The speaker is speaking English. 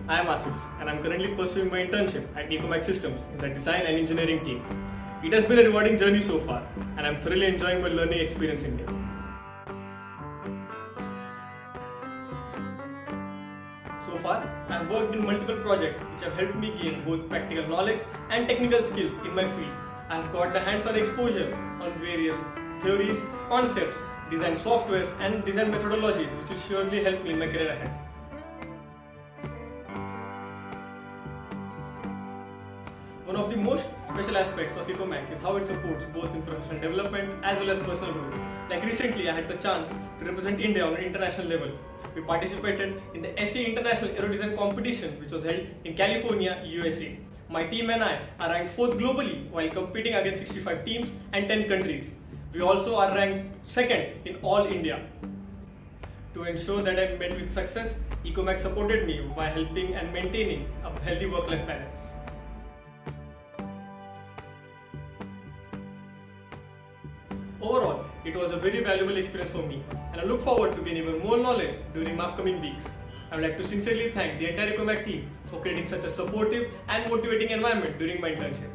I am Aashif and I am currently pursuing my internship at Ecomak Systems in the design and engineering team. It has been a rewarding journey so far and I am thoroughly enjoying my learning experience in it. So far, I have worked in multiple projects which have helped me gain both practical knowledge and technical skills in my field. I have got the hands-on exposure on various theories, concepts, design softwares and design methodologies which will surely help me in my career ahead. One of the most special aspects of Ecomak is how it supports both in professional development as well as personal growth. Like recently, I had the chance to represent India on an international level. We participated in the SE International Aero Design Competition which was held in California, USA. My team and I are ranked 4th globally while competing against 65 teams and 10 countries. We also are ranked 2nd in all India. To ensure that I met with success, Ecomak supported me by helping and maintaining a healthy work-life balance. Overall, it was a very valuable experience for me and I look forward to gaining even more knowledge during my upcoming weeks. I would like to sincerely thank the entire Ecomak team for creating such a supportive and motivating environment during my internship.